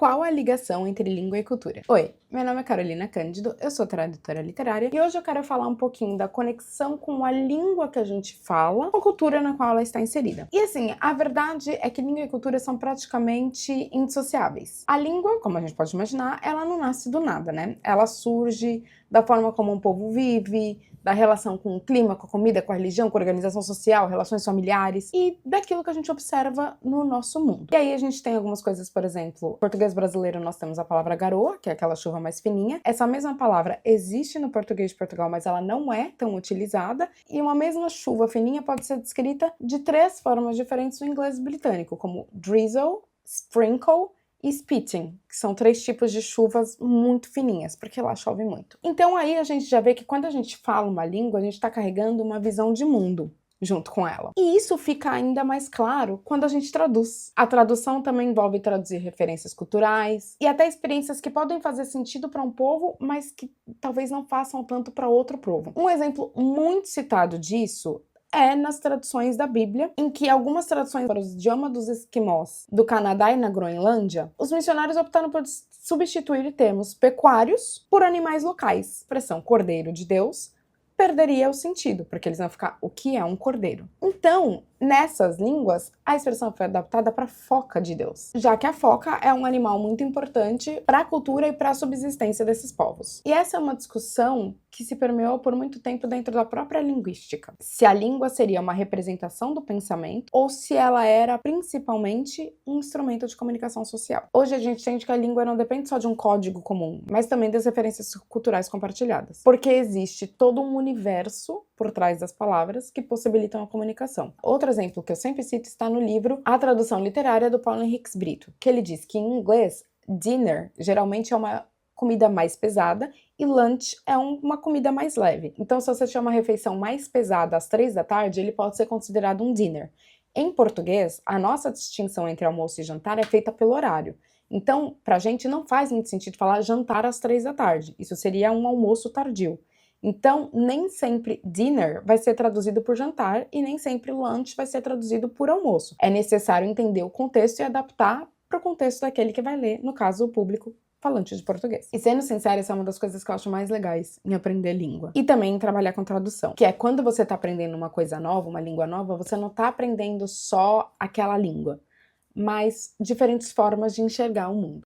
Qual a ligação entre língua e cultura? Oi, meu nome é Carolina Cândido, eu sou tradutora literária e hoje eu quero falar um pouquinho da conexão com a língua que a gente fala com a cultura na qual ela está inserida. E assim, a verdade é que língua e cultura são praticamente indissociáveis. A língua, como a gente pode imaginar, ela não nasce do nada, né? Ela surge da forma como um povo vive, da relação com o clima, com a comida, com a religião, com a organização social, relações familiares e daquilo que a gente observa no nosso mundo. E aí a gente tem algumas coisas, por exemplo, em português brasileiro nós temos a palavra garoa, que é aquela chuva mais fininha. Essa mesma palavra existe no português de Portugal, mas ela não é tão utilizada. E uma mesma chuva fininha pode ser descrita de 3 formas diferentes no inglês britânico, como drizzle, sprinkle e spitting, que são 3 tipos de chuvas muito fininhas, porque lá chove muito. Então aí a gente já vê que quando a gente fala uma língua, a gente está carregando uma visão de mundo junto com ela. E isso fica ainda mais claro quando a gente traduz. A tradução também envolve traduzir referências culturais e até experiências que podem fazer sentido para um povo, mas que talvez não façam tanto para outro povo. Um exemplo muito citado disso é nas traduções da Bíblia, em que algumas traduções para o idioma dos esquimós do Canadá e na Groenlândia, os missionários optaram por substituir termos pecuários por animais locais. A expressão cordeiro de Deus perderia o sentido, porque eles vão ficar, o que é um cordeiro? Então, nessas línguas, a expressão foi adaptada para foca de Deus, já que a foca é um animal muito importante para a cultura e para a subsistência desses povos. E essa é uma discussão que se permeou por muito tempo dentro da própria linguística. Se a língua seria uma representação do pensamento ou se ela era principalmente um instrumento de comunicação social. Hoje a gente entende que a língua não depende só de um código comum, mas também das referências culturais compartilhadas, porque existe todo um universo por trás das palavras que possibilitam a comunicação. Outro exemplo que eu sempre cito está no livro A Tradução Literária do Paulo Henriques Brito, que ele diz que em inglês, dinner geralmente é uma comida mais pesada e lunch é uma comida mais leve. Então, se você chama uma refeição mais pesada às 3 da tarde, ele pode ser considerado um dinner. Em português, a nossa distinção entre almoço e jantar é feita pelo horário. Então, pra gente não faz muito sentido falar jantar às 3 da tarde. Isso seria um almoço tardio. Então, nem sempre dinner vai ser traduzido por jantar e nem sempre lunch vai ser traduzido por almoço. É necessário entender o contexto e adaptar para o contexto daquele que vai ler, no caso, o público falante de português. E sendo sincera, essa é uma das coisas que eu acho mais legais em aprender língua. E também em trabalhar com tradução, que é quando você tá aprendendo uma coisa nova, uma língua nova, você não tá aprendendo só aquela língua, mas diferentes formas de enxergar o mundo.